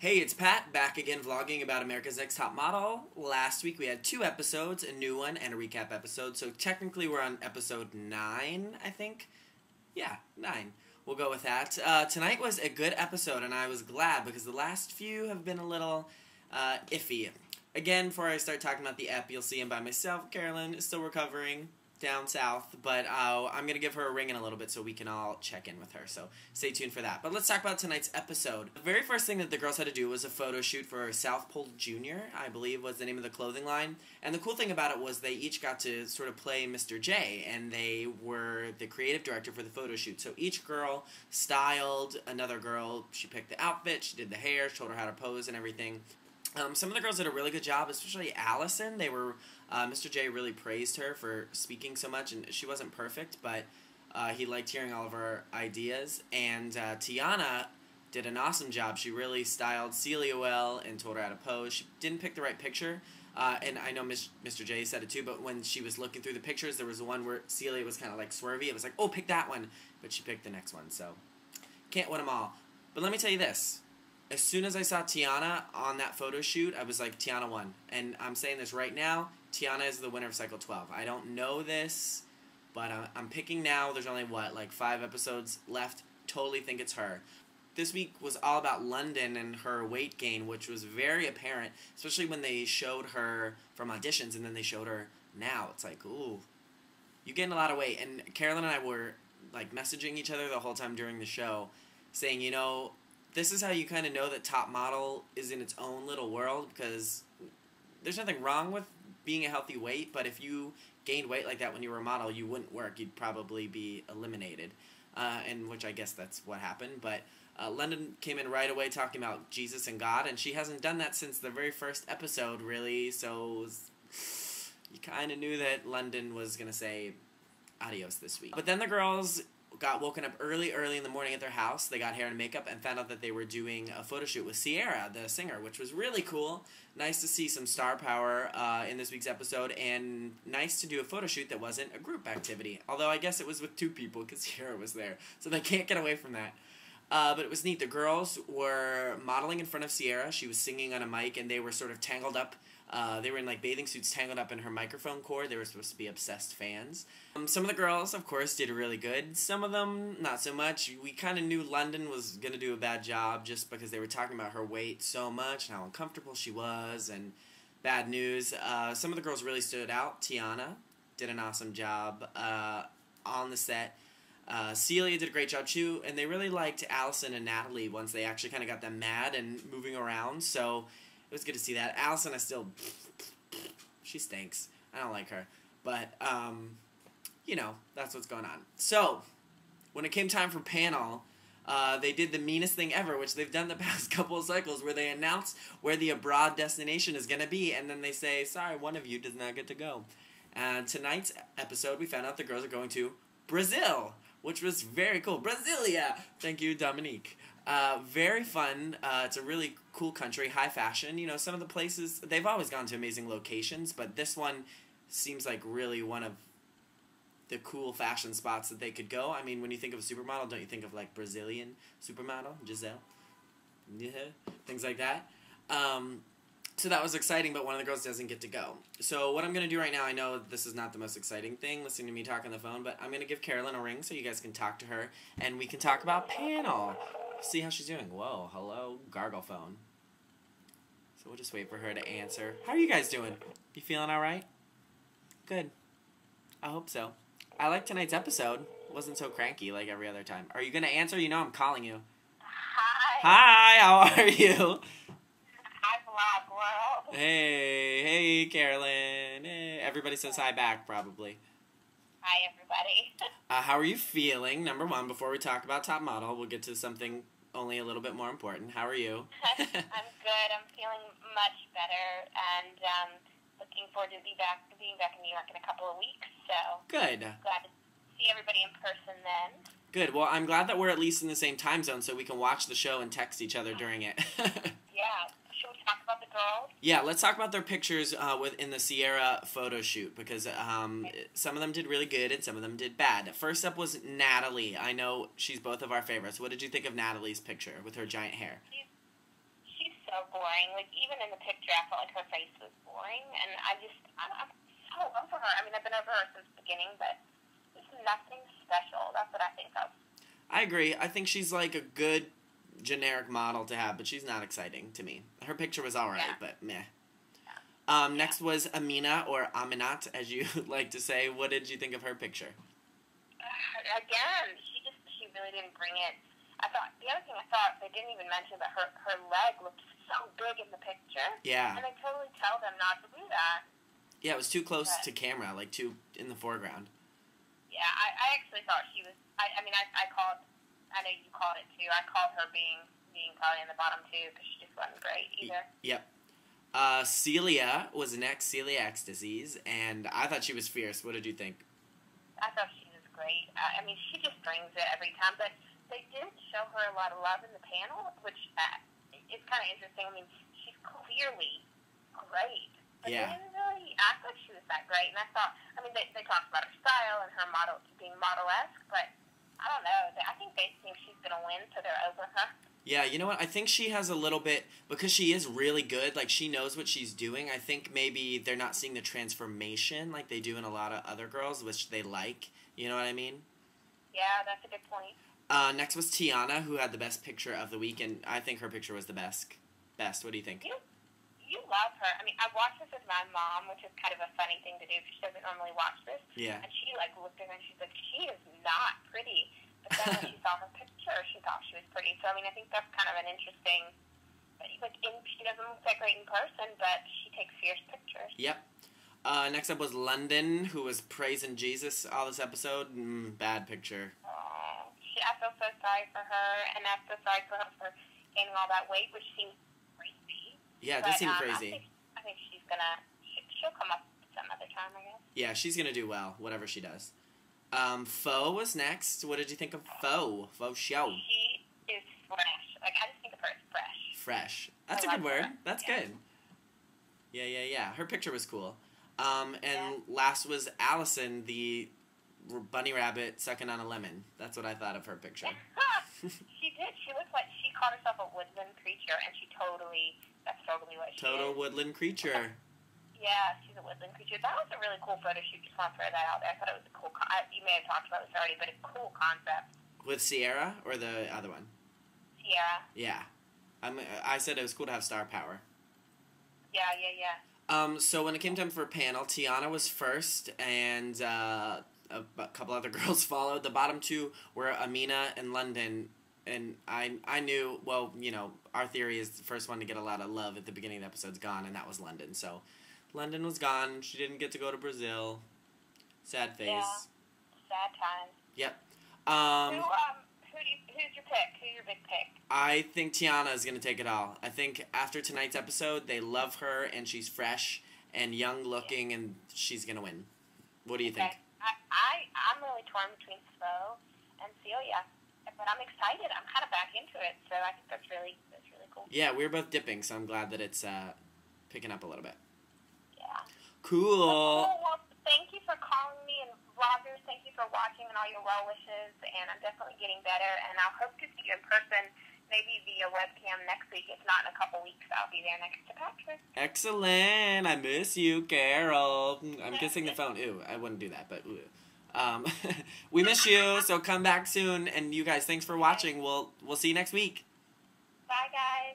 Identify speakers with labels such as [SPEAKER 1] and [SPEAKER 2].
[SPEAKER 1] Hey, it's Pat, back again vlogging about America's Next Top Model. Last week we had 2 episodes, a new one and a recap episode, so technically we're on episode 9, I think. Yeah, 9. We'll go with that. Tonight was a good episode, and I was glad because the last few have been a little iffy. Again, before I start talking about the ep, you'll see him by myself. Carolyn is still recovering down south, but I'm going to give her a ring in a little bit so we can all check in with her, so stay tuned for that. But let's talk about tonight's episode. The very first thing that the girls had to do was a photo shoot for South Pole Jr., I believe was the name of the clothing line, and the cool thing about it was they each got to sort of play Mr. J, and they were the creative director for the photo shoot. So each girl styled another girl. She picked the outfit, she did the hair, told her how to pose and everything. Some of the girls did a really good job, especially Allison. Mr. J really praised her for speaking so much, and she wasn't perfect, but he liked hearing all of her ideas. And Tiana did an awesome job. She really styled Celia well and told her how to pose. She didn't pick the right picture, and I know Mr. J said it too, but when she was looking through the pictures, there was one where Celia was kind of like swervy. It was like, oh, pick that one, but she picked the next one, so can't win them all. But let me tell you this. As soon as I saw Tiana on that photo shoot, I was like, Tiana won. And I'm saying this right now, Tiana is the winner of Cycle 12. I don't know this, but I'm picking now. There's only, 5 episodes left. Totally think it's her. This week was all about London and her weight gain, which was very apparent, especially when they showed her from auditions and then they showed her now. It's like, ooh, you gained a lot of weight. And Carolyn and I were, messaging each other the whole time during the show, saying, you know, this is how you kind of know that Top Model is in its own little world, because there's nothing wrong with being a healthy weight, but if you gained weight like that when you were a model, you wouldn't work. You'd probably be eliminated, and which I guess that's what happened. But London came in right away talking about Jesus and God, and she hasn't done that since the very first episode, really, so you kind of knew that London was going to say adios this week. But then the girls got woken up early in the morning at their house. They got hair and makeup and found out that they were doing a photo shoot with Ciara, the singer, which was really cool. Nice to see some star power in this week's episode, and nice to do a photo shoot that wasn't a group activity. Although I guess it was with 2 people because Ciara was there, so they can't get away from that. But it was neat. The girls were modeling in front of Ciara. She was singing on a mic, and they were sort of tangled up. They were in bathing suits tangled up in her microphone cord. They were supposed to be obsessed fans. Some of the girls, of course, did really good. Some of them, not so much. We kind of knew London was going to do a bad job just because they were talking about her weight so much and how uncomfortable she was and bad news. Some of the girls really stood out. Tiana did an awesome job on the set. Celia did a great job too, and they really liked Allison and Natalie once they actually kind of got them mad and moving around, so it was good to see that. Allison, she stinks. I don't like her. But, you know, that's what's going on. So, when it came time for panel, they did the meanest thing ever, which they've done the past couple of cycles, where they announce where the abroad destination is going to be, and then they say, sorry, one of you does not get to go. And tonight's episode, we found out the girls are going to Brazil, which was very cool. Brasilia! Thank you, Dominique. Very fun. It's a really cool country, high fashion. You know, some of the places, they've always gone to amazing locations, but this one seems like really one of the cool fashion spots that they could go. I mean, when you think of a supermodel, don't you think of, Brazilian supermodel, Giselle? Yeah, things like that. So that was exciting, but one of the girls doesn't get to go. So what I'm going to do right now, I know this is not the most exciting thing, listening to me talk on the phone, but I'm going to give Carolyn a ring so you guys can talk to her, and we can talk about panel. See how she's doing. Whoa, hello, gargle phone. So we'll just wait for her to answer. How are you guys doing? You feeling all right? Good. I hope so. I like tonight's episode. It wasn't so cranky like every other time. Are you going to answer? You know I'm calling you.
[SPEAKER 2] Hi.
[SPEAKER 1] Hi, how are you?
[SPEAKER 2] Hi, Vlog World.
[SPEAKER 1] Hey, Carolyn. Hey. Everybody says hi back, probably.
[SPEAKER 2] Hi, everybody.
[SPEAKER 1] How are you feeling? Number one, before we talk about Top Model, we'll get to something only a little bit more important. How are you?
[SPEAKER 2] I'm good. I'm feeling much better, and looking forward to being back in New York in a couple of weeks. So
[SPEAKER 1] Good.
[SPEAKER 2] Glad to see everybody in person then.
[SPEAKER 1] Good. Well, I'm glad that we're at least in the same time zone so we can watch the show and text each other during it.
[SPEAKER 2] Yeah. Should we talk about the girls?
[SPEAKER 1] Yeah, let's talk about their pictures in the Ciara photo shoot, because some of them did really good and some of them did bad. First up was Natalie. I know she's both of our favorites. What did you think of Natalie's picture with her giant hair?
[SPEAKER 2] She's so boring. Like, even in the picture, I felt like her face was boring, and I'm so over her. I mean, I've been over her since the beginning, but there's nothing special. That's what I think of.
[SPEAKER 1] I agree. I think she's like a good generic model to have, but she's not exciting to me. Her picture was alright, but meh. Next was Amina, or Aminat, as you like to say. What did you think of her picture?
[SPEAKER 2] Again, she really didn't bring it. I thought, the other thing I thought, they didn't even mention that her leg looked so big in the picture.
[SPEAKER 1] Yeah.
[SPEAKER 2] And they totally tell them not to do that.
[SPEAKER 1] Yeah, it was too close to camera, like too in the foreground.
[SPEAKER 2] Yeah, I actually thought she was, I know you called it too, I called her being probably in the bottom too, because she just wasn't great either.
[SPEAKER 1] Yep. Celia was next, Celia Ecstasies, and I thought she was fierce. What did you think?
[SPEAKER 2] I thought she was great. I mean, she just brings it every time, but they did show her a lot of love in the panel, which is kind of interesting. I mean, she's clearly great, but they didn't really act like she was that great. And I thought, I mean, they talked about her style and her being model-esque, but I don't know. I think they think she's going to win, so they're over her.
[SPEAKER 1] Yeah, you know what? I think she has a little bit, because she is really good, like, she knows what she's doing. I think maybe they're not seeing the transformation like they do in a lot of other girls, which they like. You know what I mean?
[SPEAKER 2] Yeah, that's a good point.
[SPEAKER 1] Next was Tiana, who had the best picture of the week, and I think her picture was the best. What do you think?
[SPEAKER 2] You love her. I mean, I watched this with my mom, which is kind of a funny thing to do, because she doesn't normally watch this.
[SPEAKER 1] Yeah.
[SPEAKER 2] And she, like, looked at her and she's like, she is not pretty. But then when she saw her picture, she thought she was pretty. So, I mean, I think that's kind of an interesting, like, she doesn't look that great in person, but she takes fierce pictures.
[SPEAKER 1] Yep. Next up was London, who was praising Jesus all this episode. Bad picture.
[SPEAKER 2] I feel so sorry for her, and I feel sorry for her for gaining all that weight, which seems crazy.
[SPEAKER 1] Yeah, it does seem crazy.
[SPEAKER 2] I think she'll come up some other time, I guess.
[SPEAKER 1] Yeah, she's going to do well, whatever she does. Faux was next. What did you think of Faux? Faux show.
[SPEAKER 2] She is fresh. Like, I just think of her as fresh.
[SPEAKER 1] Fresh. That's a good word. That's good. Yeah. Her picture was cool. Last was Allison, the bunny rabbit sucking on a lemon. That's what I thought of her picture.
[SPEAKER 2] She did. She looked like she called herself a woodland creature, and that's totally what she is.
[SPEAKER 1] Total woodland creature.
[SPEAKER 2] Yeah, she's a woodland creature. That was a really cool photo shoot. Just want to throw that out there. I thought it was a cool you may have talked about this already, but a cool concept.
[SPEAKER 1] With Ciara or the other one?
[SPEAKER 2] Ciara.
[SPEAKER 1] Yeah. I said it was cool to have star power.
[SPEAKER 2] Yeah.
[SPEAKER 1] So when it came time for a panel, Tiana was first, and a couple other girls followed. The bottom two were Amina and London, and I knew, well, you know, our theory is the first one to get a lot of love at the beginning of the episode's gone, and that was London. So London was gone. She didn't get to go to Brazil. Sad face.
[SPEAKER 2] Yeah. Sad times.
[SPEAKER 1] Yep.
[SPEAKER 2] Who's your pick? Who's your big pick?
[SPEAKER 1] I think Tiana is going to take it all. I think after tonight's episode, they love her, and she's fresh and young looking, and she's going to win. What do you think?
[SPEAKER 2] I'm really torn between Faux and Celia, but I'm excited. I'm kind of back into it, so I think that's really cool.
[SPEAKER 1] Yeah, we're both dipping, so I'm glad that it's picking up a little bit.
[SPEAKER 2] Yeah.
[SPEAKER 1] Cool.
[SPEAKER 2] Well, thank you for calling me, and vloggers, thank you for watching and all your well wishes, and I'm definitely getting better, and I'll hope to see you in person, maybe via webcam next week. If not, in a couple weeks, I'll be there next to Patrick.
[SPEAKER 1] Excellent. I miss you, Carol. I'm kissing the phone. Ew, I wouldn't do that, but ew. We miss you, so come back soon, and you guys, thanks for watching. We'll see you next week.
[SPEAKER 2] Bye, guys.